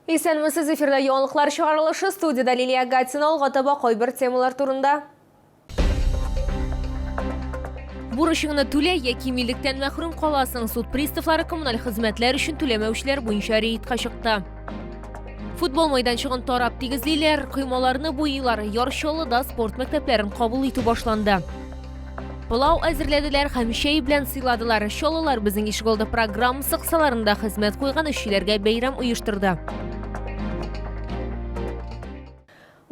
Исәнмесез, эфирда яңалыклар чыгарылышы, студияда Лилия Гатина, алгатаба кайбер темалар турында. Бурычыңны түлә яки милектән мәхрүм каласың. Суд приставлары коммуналь хезмәтләр өчен түләмәүчеләр буенча рейдка чыкты. Футбол мәйданчыгын тарап тигезлиләр, коймаларны буйлар, Ярчаллыда спорт мәктәпләрен кабул итү башланды. Пылау әзерләделәр һәм чәй белән сыйладылар. Чаллылар безнең Ишегалды программасы кысаларында хезмәт куйган эшчеләргә бәйрәм оештырды.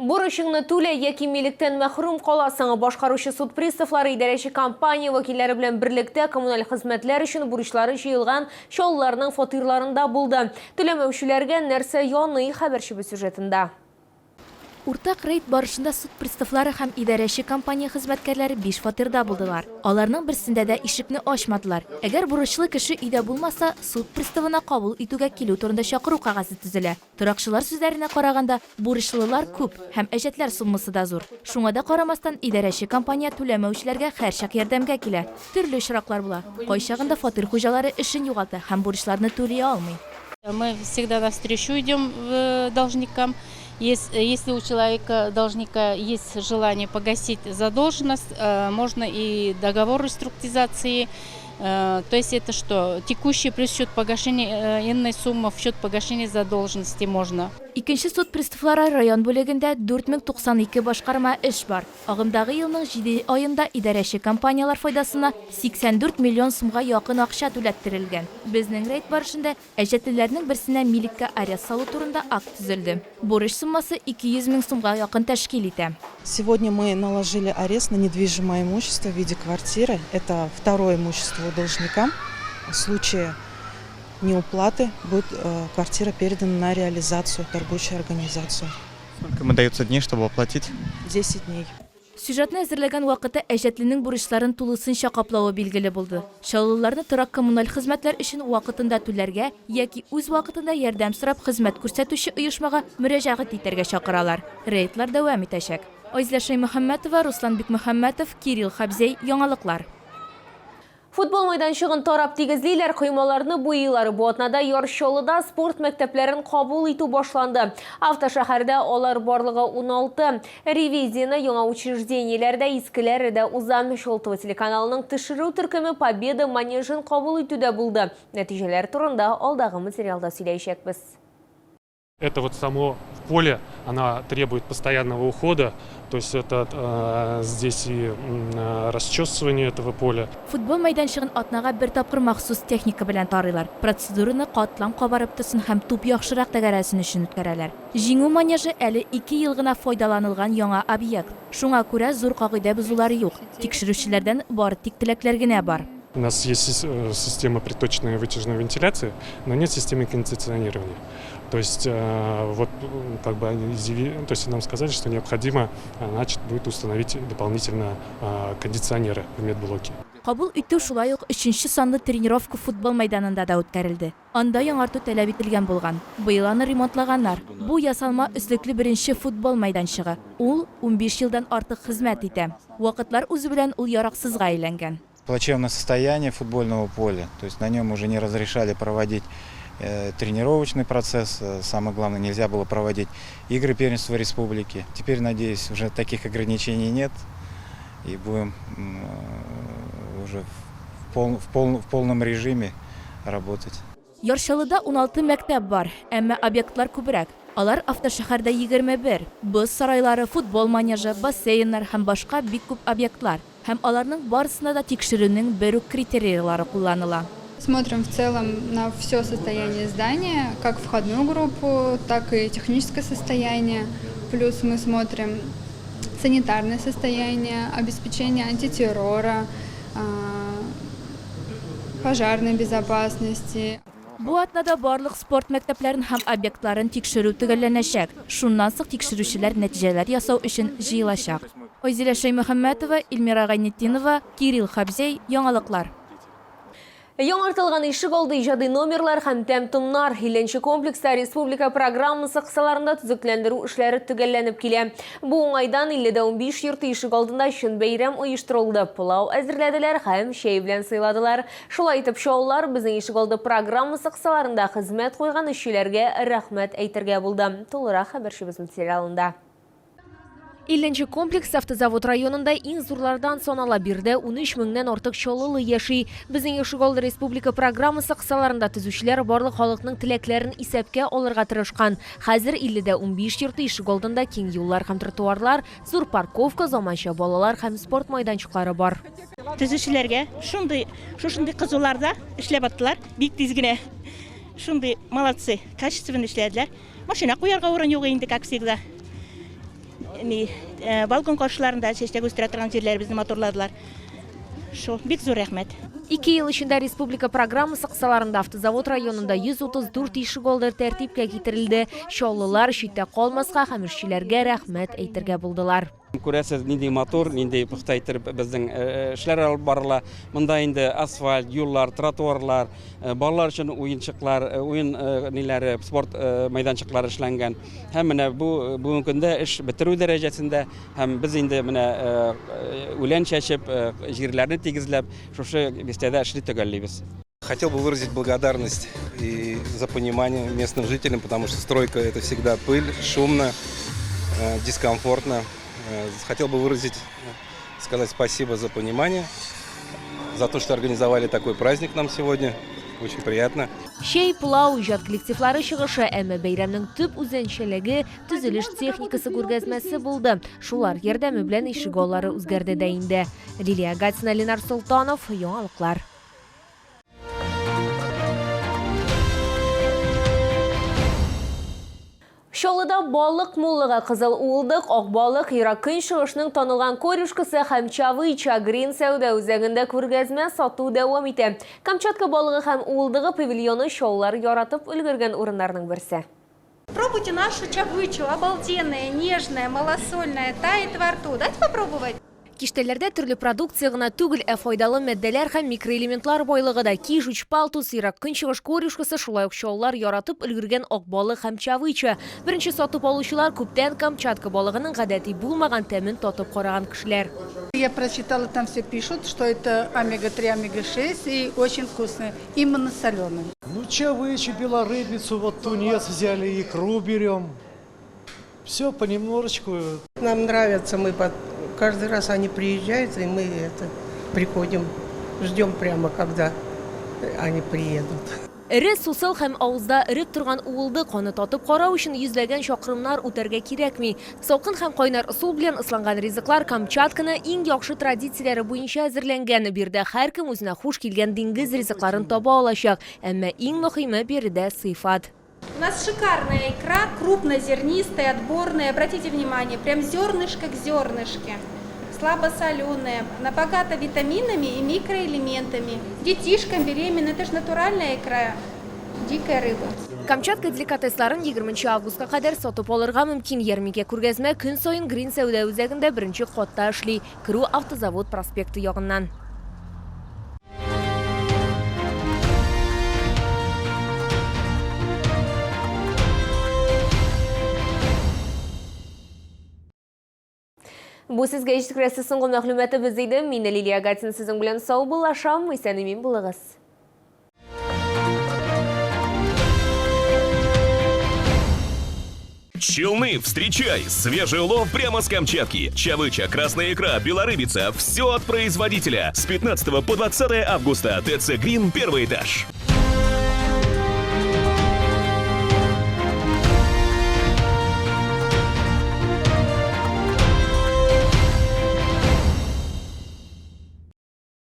Бурычыңны түлә яки милектән мәхрүм каласың. Башкаручы суд приставлары идарәче компания вәкилләре белән берлектә коммуналь хезмәтләр өчен бурычлары җыелган чаллыларның фатирларында булды. Түләмәүчеләргә нәрсә яный, хәбәрчебез сюжетында. Уртак рейд барышында суд приставлары һәм идарәче компания хезмәткәрләре 5 фатирда булдылар. Аларның берсендә дә ишекне ачмадылар. Әгәр бурычлы кеше өйдә булмаса, суд приставына кабул итүгә килү турында чакыру кагазе төзелә. Торакчылар сүзләренә караганда, бурычлылар күп һәм әҗәтләр суммасы да зур. Шуңа да карамастан идарәче компания түләмәүчеләргә һәрчак ярдәмгә килә. Төрле очраклар була. Кайчагында фатир хуҗалары эшен югалта һәм бурычларны түли алмый. Мы всегда навстречу идем должникам. Если у человека, должника, есть желание погасить задолженность, можно и договор реструктуризации. То есть это что? Текущий плюс счет погашения иной суммы в счет погашения задолженности можно. Икенче суд приставлары район бүлегендә 4092 башкарма эш бар. Агымдагы елның 7 аенда идарәче компаниялар файдасына 84 миллион сумга якын акча түләттерелгән. Безнең рейд барышында әҗәтлеләрнең берсенә милеккә арест салу турында акт төзелде. Бурыч суммасы 200 мең сумга якын тәшкил итә. Сегодня мы наложили арест на недвижимое имущество в виде квартиры. Это второе имущество у должника. В случае неуплаты будет квартира передана на реализацию торгующей организацию. Сколько им дается дней, чтобы оплатить? 10 дней. Сюжетны әзерләгән вакытта әҗәтленең бурычларын тулысынча каплавы билгеле булды. Чаллыларны торак коммуналь хезмәтләр өчен вакытында түләргә яки үз вакытында ярдәм сорап хезмәт күрсәтүче оешмага мөрәҗәгать итәргә чакыралар. Рейдлар дәвам итәчәк. Айзля Шаймөхәммәтова, Руслан Бикмөхәммәтов, Кирилл Хабзей, яңалыклар. Футбол мәйданчыгын тарап тигезлиләр, коймаларны буйлар. Бу атнада Ярчаллыда спорт мәктәпләрен кабул итү башланды. Автошәһәрдә алар барлыгы 16. Ревизияны яңа учреждениеләрдә искеләре узан. Шолтова телеканалының төшерү төркеме Победа манежын кабул итүдә булды. Нәтиҗәләр турында алдагы материалда сөйләячәкбез. Это вот само поле, она требует постоянного ухода, то есть это здесь и расчесывание этого поля. Футбол мәйданчыгын атнага бер тапкыр махсус техника белән тарыйлар. Процедураны катлам кабарып тосын һәм туп яхшырак тәгәрәсен өчен үткәрәләр. Җиңү манежы әле 2 ел гына файдаланылган яңа объект. Шуңа күрә зур кагыйдә бузулары юк. Тикшерүчеләрдән бары тик теләкләр генә бар. У нас есть система приточной вытяжной вентиляции, но нет системы кондиционирования. То есть вот как бы то есть нам сказали, что необходимо, значит, будет установить дополнительно кондиционеры в медблоке. Кабул итү шулай ук 3-нче санлы тренировка футбол мәйданында да үткәрелде. Анда яңарту таләп ителгән булган. Быел аны ремонтлаганнар. Бу ясалма өслекле беренче футбол мәйданчыгы. Ул 15 елдан артык хезмәт итә. Вакытлар үзе белән ул яраксызга әйләнгән. Плачевное состояние футбольного поля, то есть на нем уже не разрешали проводить тренировочный процесс, самое главное, нельзя было проводить игры первенства республики. Теперь, надеюсь, уже таких ограничений нет и будем уже в полном режиме работать. Ярчаллыда 16 мәктәп бар, әмма объектлар күбрәк. Алар автошәһәрдә 21. Боз сарайлары, футбол манежы, бассейннар һәм башка бик күп объектлар. Һәм аларның барысына да тикшерүнең бер үк критерийлары кулланыла. Смотрим в целом на все состояние здания, как входную группу, так и техническое состояние. Плюс мы смотрим санитарное состояние, обеспечение антитеррора, пожарной безопасности. Бу атнада барлык спорт мәктәпләрен һәм объектларын тикшерү төгәлләнәчәк. Шуннан соң тикшерүчеләр нәтиҗәләр ясау өчен җыелачак. Айзля Шаймөхәммәтова, Илмира Гайнетдинова, Кирилл Хабзей, яңалыклар. Яңартылган ишек алды ижади номерлар һәм тәм-томнар Иленче комплекста республика программасы кысаларында төзекләндерү эшләре төгәлләнеп килә. Бу уңайдан 50-15 йорты ишек алдында чын бәйрәм оештырылды. Пылау әзерләделәр һәм чәй белән сыйладылар. Шулай итеп, шоулар безнең ишек алды программасы кысаларында хезмәт куйган эшчеләргә рәхмәт әйтергә булды. Тулырак хәбәрчебез материалында. Иленче комплекс автозавод районында иң зурлардан санала, бирдә 13 меңнән артык чоллы яши. Безнең ишек алды республика программасы кысаларында төзүчеләр барлык халыкның теләкләрен исәпкә алырга тырышкан. Хәзер 50-15 йорты ишек алдында киң юллар һәм тротуарлар, зур парковка, заманча балалар һәм спорт майданчыклары бар. Төзүчеләргә шундый кызуларда эшләп аттылар, бик тиз генә. Шундый молодцы, качественно эшләделәр. Машина куярга урын юк инде, как всегда. Балкон каршыларында чәчәк үстерә торган җирләребезне моторладылар. Шул бик зур рәхмәт. 2 ел эчендә республика программасы кысаларында автозавод районында 134 ишек алды тәртипкә китерелде. Чоллылар читтә калмаска һәм эшчеләргә рәхмәт әйтергә булдылар. Күрәсез, нинди мотор, нинди пөхтә итеп безнең эшләр алып барыла. Монда инде асфальт, юллар, тротуарлар, балалар өчен уенчыклар, уен ниләре, спорт мәйданчыклары эшләнгән. Һәм менә бүгенге көндә эш бетерү дәрәҗәсендә һәм без инде менә үлән чәчеп, җирләрне тигезләп, шушы бистәдә эшли төгәллибез. Хотел бы выразить благодарность и за понимание местным жителям, потому что стройка – это всегда пыль, шумно, дискомфортно. Хотел бы сказать спасибо за понимание, за то, что организовали такой праздник нам сегодня. Очень приятно. Чәй, пылау, иҗат коллективлары чыгышы, әмма бәйрәмнең төп үзенчәлеге төзелеш техникасы күргәзмәсе булды. Шулар ярдәме белән ишек аллары үзгәрде дә инде. Лилия Гатина, Ленар Султанов, яңалыклар. Шолыда балык муллыга кызыл улдык, ак балык, Иракын чыгышның танылган корюшкасы һәм Чавыча Грин сәүдә үзәгендә күргәзмә сату дәвам итә. Камчатка балыгы һәм улдыгы павильоны шоулар яратып өлгергән урыннарның берсе. Пробуйте нашу чавычу, обалденная, нежная, малосольная, тает во рту. Дайте попробовать. Киштәләрдә төрле продукция гына түгел, файдалы матдәләр һәм микроэлементлар байлыгы да киш, палтус, Иракын чыгыш корюшкасы, шулай ук шоулар яратып өлгергән ак балык һәм Чавыча. Беренче сатып алучылар күптән Камчатка балыгының гадәти булмаган тәмен татып караган кешеләр. Я прочитала, там все пишут, что это омега-3, омега-6 и очень вкусные, именно соленые. Ну, Чавычу, белорыбицу, вот тунец взяли, икру берем. Все понемножечку. Нам нравится, каждый раз они приезжают, и мы приходим, ждем прямо, когда они приедут. Ире сусыл һәм авызда иреп торган уылды каны татып карау өчен йөзләгән чакрымнар үтәргә кирәкми. Салкын һәм кайнар су белән ысланган ризыклар Камчатканы иң яхшы традицияләре буенча әзерләнгән. Бирдә һәркем үзенә хуш килгән диңгез ризыкларын таба алачак. Әмма иң мөһиме биредә сыйфат. У нас шикарная икра, крупнозернистая, отборная. Обратите внимание, прям зернышко к зернышке. Слабосоленая, богата витаминами и микроэлементами. Детишкам, беременным, это же натуральная икра, дикая рыба. Камчатка деликатесларын 20 августка кадәр сатып алырга мөмкин. Ярминкә күргәзмә көн сайын Грин сәүдә үзәгендә беренче катта эшли. Керү автозавод проспекты ягыннан. Бу сезгә җиткерәсе соңгы мәгълүматыбыз иде. Мин Лилия Гатина сезнең белән сау булашам, исән-имин булыгыз. Челны, встречай! Свежий улов прямо с Камчатки. Чавыча, красная икра, белорыбица. Все от производителя. С 15 по 20 августа. ТЦ Грин, 1-й этаж.